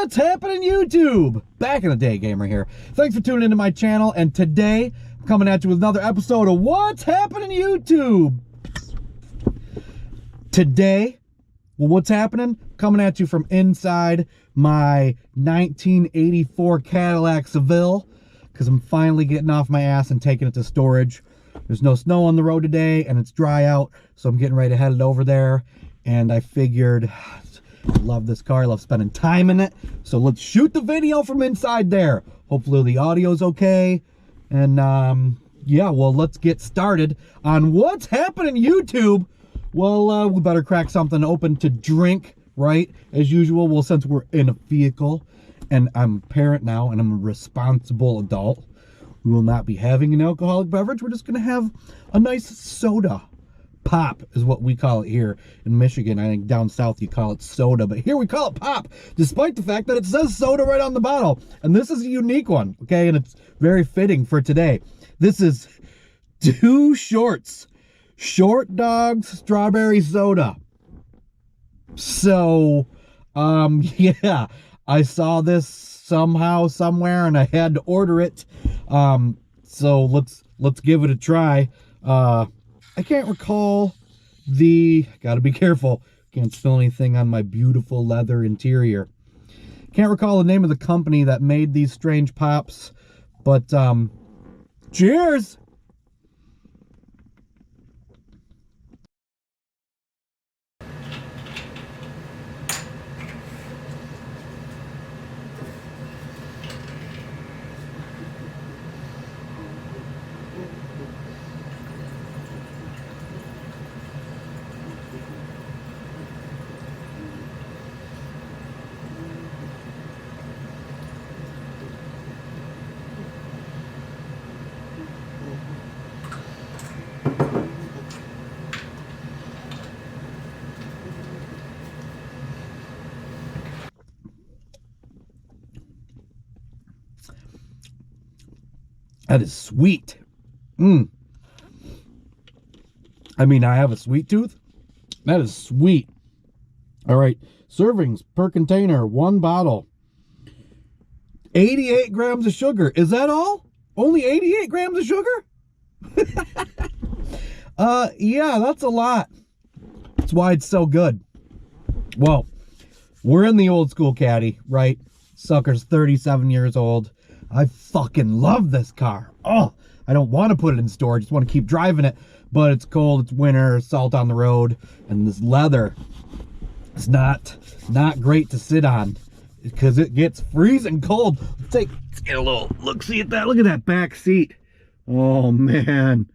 What's happening, YouTube? Back in the day, gamer here. Thanks for tuning into my channel, and today I'm coming at you with another episode of What's Happening, YouTube. Today, well, what's happening? Coming at you from inside my 1984 Cadillac Seville, because I'm finally getting off my ass and taking it to storage. There's no snow on the road today, and it's dry out, so I'm getting ready to head it over there. And I figured, I love this car, I love spending time in it, so let's shoot the video from inside there. Hopefully the audio's okay, and yeah, well, let's get started on What's Happening, YouTube. Well, we better crack something open to drink, right? As usual, well, since we're in a vehicle, and I'm a parent now, and I'm a responsible adult, we will not be having an alcoholic beverage. We're just gonna have a nice soda. Pop is what we call it here in Michigan. I think down south you call it soda, but here we call it pop, despite the fact that it says soda right on the bottle. And this is a unique one, okay? And it's very fitting for today. This is Two Shorts, Short Dogs Strawberry Soda. So, yeah, I saw this somehow, somewhere, and I had to order it. So let's give it a try. I can't recall gotta be careful, can't spill anything on my beautiful leather interior. Can't recall the name of the company that made these strange pops, but, cheers! That is sweet. I mean, I have a sweet tooth. That is sweet. All right, servings per container, 1 bottle. 88 grams of sugar. Is that all? Only 88 grams of sugar? Yeah, that's a lot. That's why it's so good. Well, we're in the old school caddy, right? Sucker's 37 years old. I fucking love this car. Oh, I don't want to put it in storage. Just want to keep driving it. But it's cold, it's winter, salt on the road, and this leather is not great to sit on because it gets freezing cold. Let's get a little look-see at that. Look at that back seat. Oh man.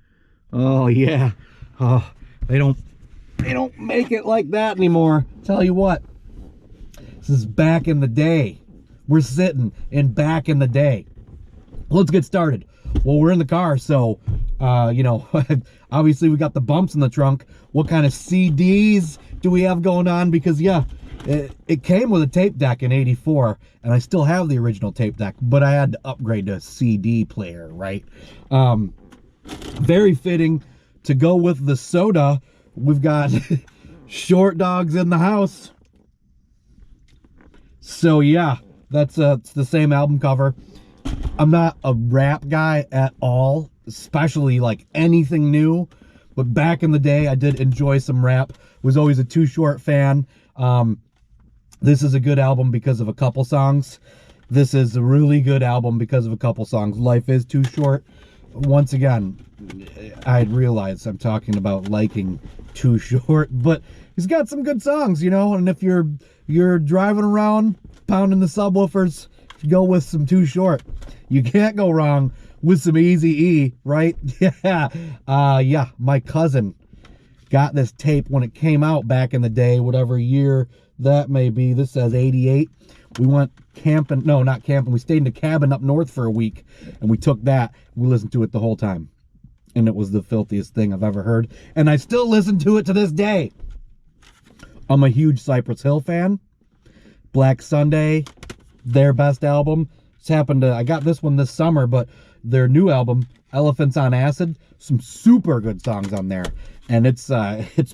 Oh yeah. Oh, they don't make it like that anymore. Tell you what. This is back in the day. We're sitting in back in the day. Let's get started. Well, we're in the car, so, you know, obviously we got the bumps in the trunk. What kind of CDs do we have going on? Because, yeah, it came with a tape deck in '84, and I still have the original tape deck, but I had to upgrade to a CD player, right? Very fitting to go with the soda. We've got Short Dogs in the house. So, yeah. It's the same album cover. I'm not a rap guy at all, especially like anything new. But back in the day, I did enjoy some rap. Was always a Too Short fan. This is a good album because of a couple songs. This is a really good album because of a couple songs. Life is Too Short. Once again, I realized I'm talking about liking Too Short, but he's got some good songs, you know. And if you're driving around pounding the subwoofers, go with some Too Short. You can't go wrong with some Eazy-E, right? Yeah. Yeah, my cousin got this tape when it came out back in the day, whatever year that may be. This says 88. We went camping. No, not camping. We stayed in a cabin up north for a week, and we took that. We listened to it the whole time, and it was the filthiest thing I've ever heard, and I still listen to it to this day. I'm a huge Cypress Hill fan. Black Sunday, their best album. I got this one this summer, but their new album, Elephants on Acid, some super good songs on there. And it's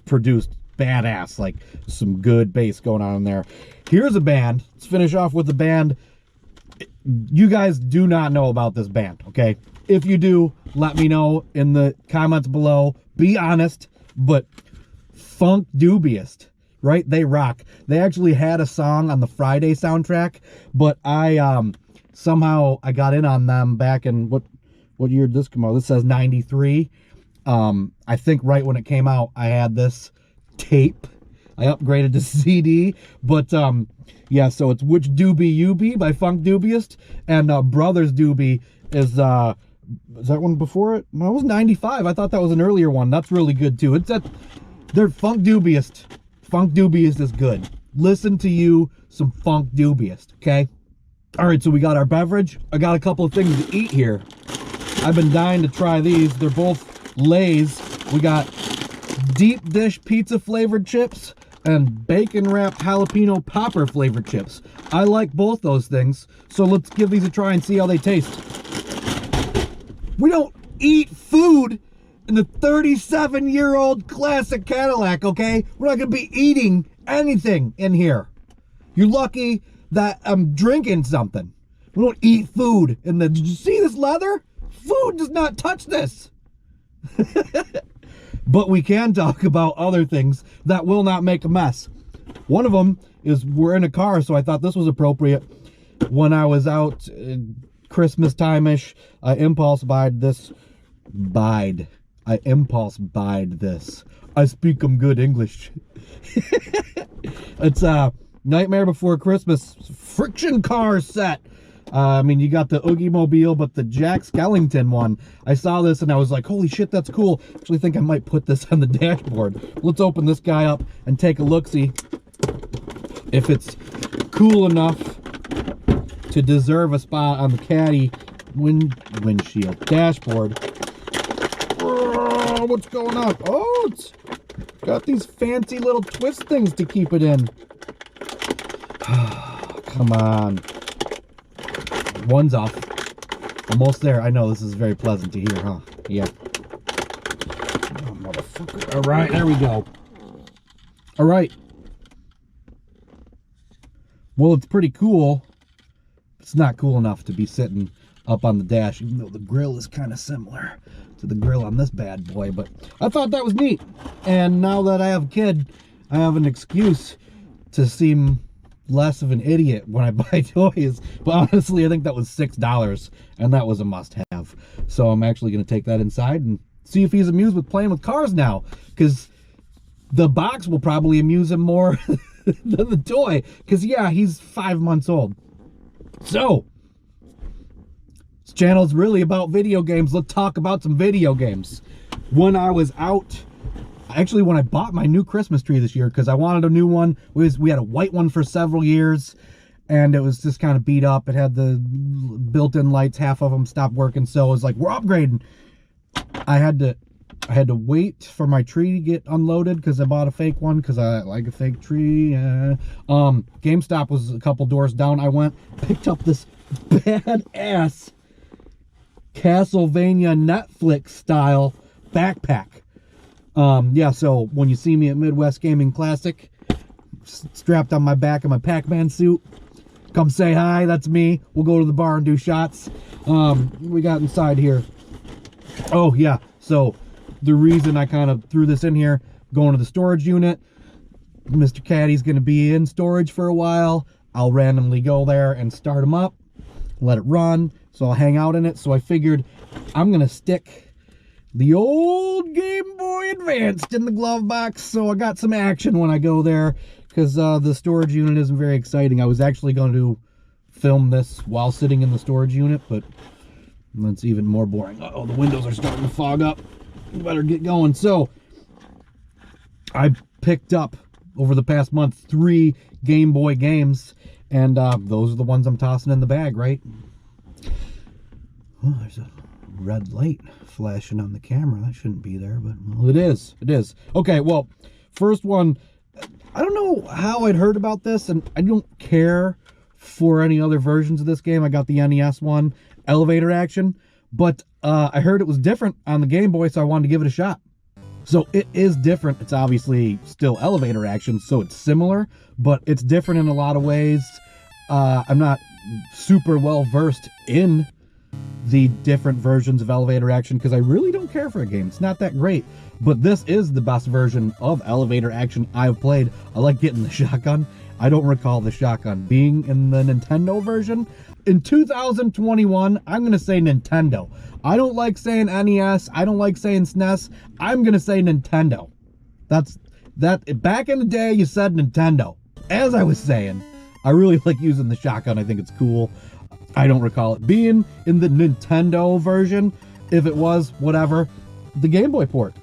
produced badass, like some good bass going on in there. Here's a band. Let's finish off with the band. You guys do not know about this band, okay? If you do, let me know in the comments below. Be honest, but Funk Dubious, right? They rock. They actually had a song on the Friday soundtrack, but I somehow I got in on them back in what year did this come out? This says 93. I think right when it came out, I had this tape. I upgraded to CD, but yeah, so it's Which Doobie You Be by Funk Dubious, and Brothers Doobie is that one before it? No, it was 95. I thought that was an earlier one. That's really good too. It's they're Funk Dubious. Funk Dubious is good. Listen to you some Funk Dubious, okay? All right, so we got our beverage. I got a couple of things to eat here. I've been dying to try these. They're both Lay's. We got deep dish pizza flavored chips and bacon wrapped jalapeno popper flavored chips. I like both those things, so let's give these a try and see how they taste. We don't eat food in the 37-year-old classic Cadillac, okay? We're not gonna be eating anything in here. You're lucky that I'm drinking something. We don't eat food in the, did you see this leather? Food does not touch this. But we can talk about other things that will not make a mess. One of them is we're in a car, so I thought this was appropriate. When I was out Christmas time-ish, I impulse buyed this. I impulse buyed this. I speak good English. It's a Nightmare Before Christmas friction car set. I mean, you got the Oogie Mobile, but the Jack Skellington one. I saw this and I was like, holy shit, that's cool. Actually think I might put this on the dashboard. Let's open this guy up and take a look-see if it's cool enough to deserve a spot on the Caddy windshield dashboard. Oh, what's going on? Oh, it's got these fancy little twist things to keep it in. Come on. One's off. Almost there. I know this is very pleasant to hear, huh? Yeah. Oh, motherfucker. All right, there we go. All right. Well, it's pretty cool. It's not cool enough to be sitting up on the dash, even though the grill is kind of similar to the grill on this bad boy. But I thought that was neat. And now that I have a kid, I have an excuse to seem less of an idiot when I buy toys. But honestly, I think that was $6, and that was a must-have. So I'm actually going to take that inside and see if he's amused with playing with cars now, because the box will probably amuse him more than the toy, because yeah, he's 5 months old. So this channel is really about video games. Let's talk about some video games. When I was out, actually when I bought my new Christmas tree this year, because I wanted a new one. We had a white one for several years, and it was just kind of beat up. It had the built-in lights, half of them stopped working, so it was like, we're upgrading. I had to wait for my tree to get unloaded because I bought a fake one because I like a fake tree. GameStop was a couple doors down. I went, picked up this badass Castlevania Netflix style backpack. Yeah, so when you see me at Midwest Gaming Classic, strapped on my back of my Pac-Man suit, come say hi, that's me. We'll go to the bar and do shots. We got inside here. Oh, yeah, so the reason I kind of threw this in here, going to the storage unit, Mr. Caddy's going to be in storage for a while. I'll randomly go there and start him up, let it run, so I'll hang out in it. So I figured I'm going to stick the old Game Boy Advanced in the glove box, so I got some action when I go there, because the storage unit isn't very exciting. I was actually going to film this while sitting in the storage unit, but that's even more boring. Uh-oh, the windows are starting to fog up. Better get going. So I picked up over the past month 3 Game Boy games, and those are the ones I'm tossing in the bag, right? Oh, there's a red light flashing on the camera. That shouldn't be there, but well, it is. It is. Okay, well, first one, I don't know how I'd heard about this, and I don't care for any other versions of this game. I got the NES one, Elevator Action, but I heard it was different on the Game Boy, so I wanted to give it a shot. So it is different. It's obviously still elevator action, so it's similar, but it's different in a lot of ways. I'm not super well versed in the different versions of elevator action because I really don't care for a game. It's not that great, but this is the best version of elevator action I've played. I like getting the shotgun. I don't recall the shotgun being in the Nintendo version. In 2021, I'm going to say Nintendo. I don't like saying NES. I don't like saying SNES. I'm going to say Nintendo. That's that. Back in the day, you said Nintendo. As I was saying, I really like using the shotgun. I think it's cool. I don't recall it being in the Nintendo version. If it was, whatever. The Game Boy port,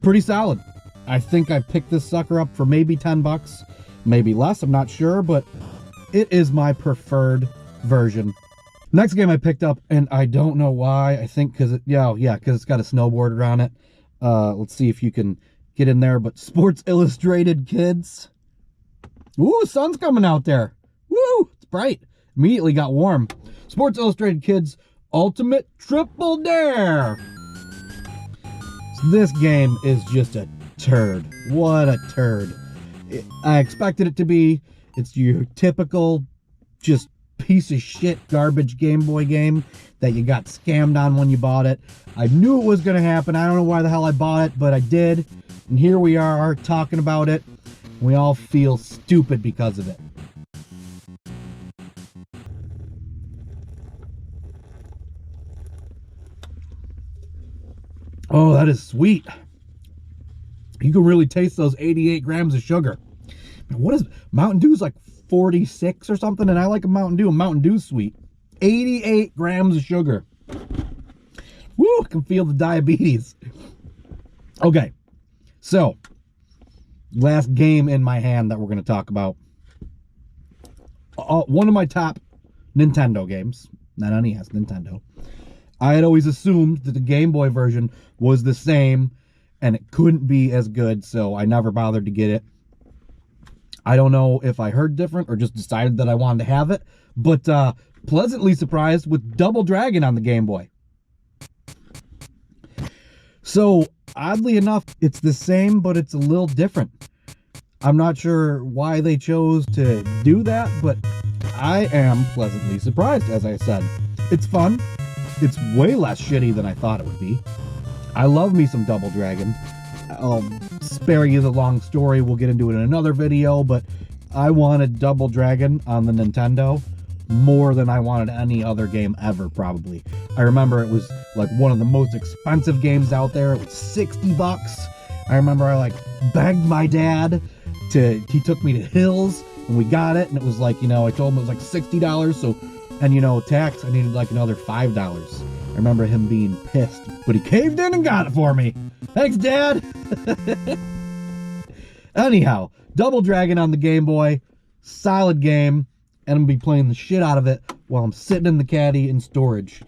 pretty solid. I think I picked this sucker up for maybe 10 bucks, maybe less, I'm not sure, but it is my preferred version. Next game I picked up, and I don't know why. I think because because it's got a snowboarder on it. Let's see if you can get in there, but Sports Illustrated Kids. Ooh, sun's coming out there. Woo, it's bright. Immediately got warm. Sports Illustrated Kids Ultimate Triple Dare. This game is just a turd. What a turd. I expected it to be. It's your typical just piece of shit garbage Game Boy game that you got scammed on when you bought it. I knew it was going to happen. I don't know why the hell I bought it, but I did. And here we are talking about it. We all feel stupid because of it. Oh, that is sweet. You can really taste those 88 grams of sugar. What is Mountain Dew's like 46 or something, and I like a Mountain Dew. Mountain Dew's sweet. 88 grams of sugar. Woo, I can feel the diabetes. Okay, so last game in my hand that we're going to talk about. One of my top Nintendo games, not NES, Nintendo. I had always assumed that the Game Boy version was the same and it couldn't be as good, so I never bothered to get it. I don't know if I heard different or just decided that I wanted to have it, but pleasantly surprised with Double Dragon on the Game Boy. So, oddly enough, it's the same, but it's a little different. I'm not sure why they chose to do that, but I am pleasantly surprised, as I said. It's fun. It's way less shitty than I thought it would be. I love me some Double Dragon. I'll spare you the long story. We'll get into it in another video, but I wanted Double Dragon on the Nintendo more than I wanted any other game ever, probably. I remember it was like one of the most expensive games out there. It was 60 bucks. I remember I like begged my dad he took me to Hills and we got it, and it was like, I told him it was like $60, so, and tax, I needed like another $5. I remember him being pissed, but he caved in and got it for me. Thanks, Dad. Anyhow, Double Dragon on the Game Boy, solid game, and I'm gonna be playing the shit out of it while I'm sitting in the caddy in storage,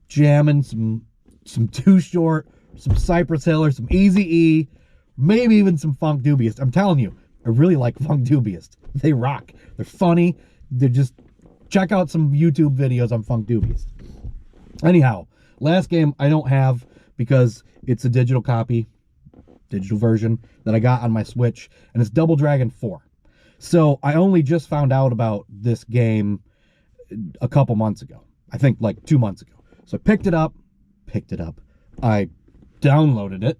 jamming some Too Short, some Cypress Hill, or some Eazy-E, maybe even some Funk Dubious. I'm telling you, I really like Funk Dubious. They rock. They're funny. They're just, check out some YouTube videos on Funk Dubious. Anyhow, last game I don't have because it's a digital version that I got on my Switch, and it's Double Dragon 4. So I only just found out about this game a couple months ago. I think like 2 months ago. So I picked it up. I downloaded it,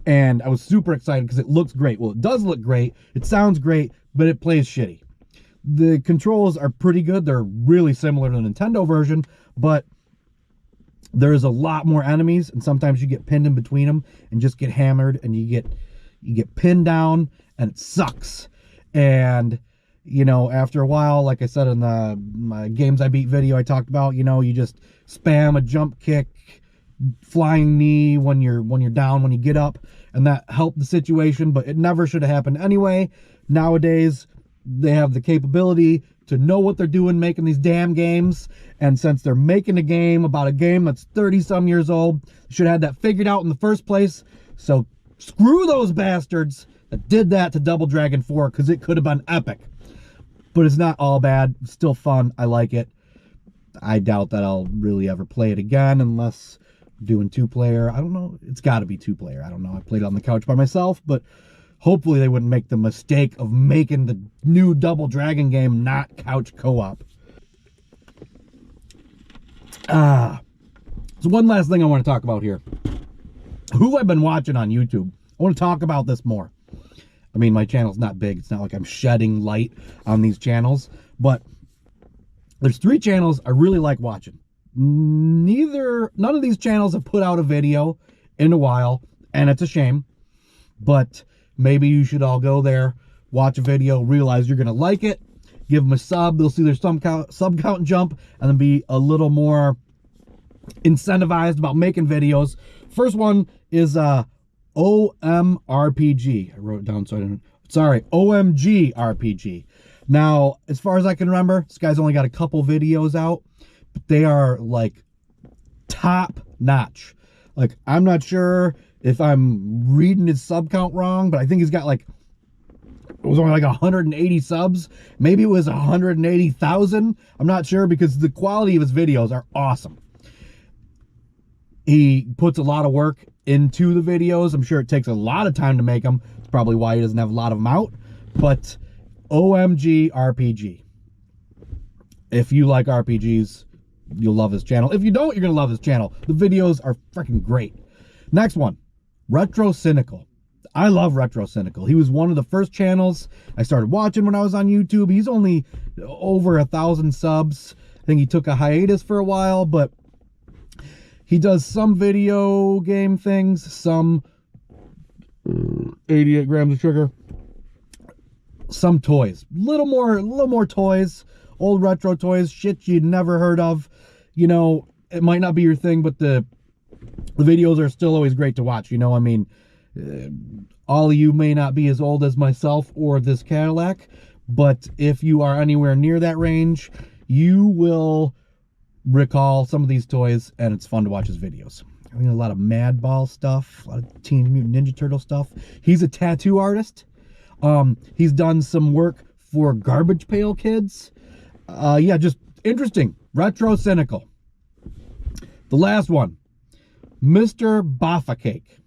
and I was super excited because it looks great. Well, it does look great. It sounds great, but it plays shitty. The controls are pretty good. They're really similar to the Nintendo version, but there's a lot more enemies, and sometimes you get pinned in between them and just get hammered, and you get pinned down, and it sucks. And after a while, like I said in my Games I Beat video I talked about, you just spam a jump kick, flying knee when you're down, when you get up, and that helped the situation, but it never should have happened anyway. Nowadays, they have the capability to know what they're doing making these damn games, and since they're making a game about a game that's 30-some years old, they should have had that figured out in the first place. So screw those bastards that did that to Double Dragon 4, because it could have been epic. But it's not all bad. It's still fun. I like it. I doubt that I'll really ever play it again unless doing 2-player. I don't know. It's got to be 2-player. I don't know. I played it on the couch by myself, but hopefully they wouldn't make the mistake of making the new Double Dragon game not couch co-op. So one last thing I want to talk about here. Who I've been watching on YouTube. I want to talk about this more. I mean, my channel's not big. It's not like I'm shedding light on these channels, but there's 3 channels I really like watching. None of these channels have put out a video in a while, and it's a shame, but maybe you should all go there, watch a video, realize you're going to like it, give them a sub. They'll see their sub count jump, and then be a little more incentivized about making videos. First one is OMRPG. I wrote it down so I didn't. Sorry, OMGRPG. Now, as far as I can remember, this guy's only got a couple videos out, but they are like top notch. Like, I'm not sure if I'm reading his sub count wrong, but I think he's got like, it was only like 180 subs. Maybe it was 180,000. I'm not sure, because the quality of his videos are awesome. He puts a lot of work into the videos. I'm sure it takes a lot of time to make them. It's probably why he doesn't have a lot of them out. But OMG RPG. If you like RPGs, you'll love his channel. If you don't, you're going to love his channel. The videos are freaking great. Next one, Retro Cynical. I love Retro Cynical. He was one of the first channels I started watching when I was on YouTube. He's only over 1,000 subs. I think he took a hiatus for a while, but he does some video game things, some 88 grams of sugar, some toys, little more toys, old retro toys, shit you'd never heard of. You know, it might not be your thing, but the videos are still always great to watch. You know, I mean, all of you may not be as old as myself or this Cadillac, but if you are anywhere near that range, you will recall some of these toys, and it's fun to watch his videos. I mean, a lot of Madball stuff, a lot of Teenage Mutant Ninja Turtle stuff. He's a tattoo artist. He's done some work for Garbage Pail Kids. Yeah, just interesting. Retro Cynical. The last one, MrBaffaCake.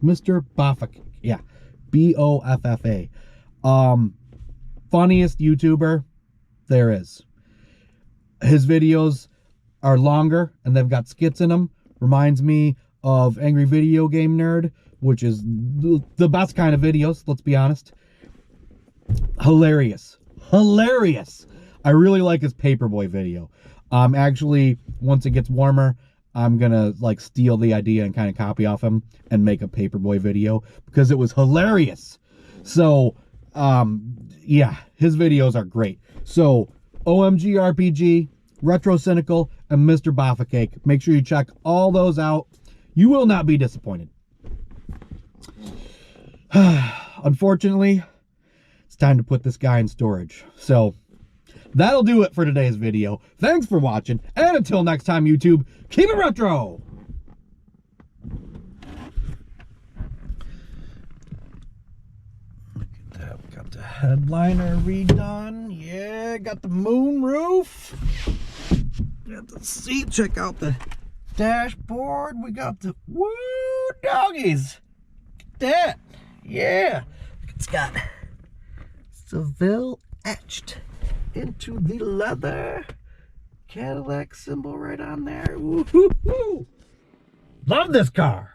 MrBaffaCake. Yeah, BOFFA. Funniest YouTuber there is. His videos are longer, and they've got skits in them. Reminds me of Angry Video Game Nerd, which is the best kind of videos, let's be honest. Hilarious. Hilarious. I really like his Paperboy video. Actually, once it gets warmer, I'm gonna like steal the idea and kind of copy off him and make a Paperboy video, because it was hilarious. So, yeah, his videos are great. So, OMG RPG, Retro Cynical, and MrBaffaCake. Make sure you check all those out. You will not be disappointed. Unfortunately, it's time to put this guy in storage. So, that'll do it for today's video. Thanks for watching, and until next time, YouTube, keep it retro! Look at that, we got the headliner redone. Yeah, got the moon roof. Got the seat, check out the dashboard. We got the, woo, doggies. Look at that, yeah. It's got Seville etched into the leather. Cadillac symbol right on there. Woo-hoo-hoo. Love this car.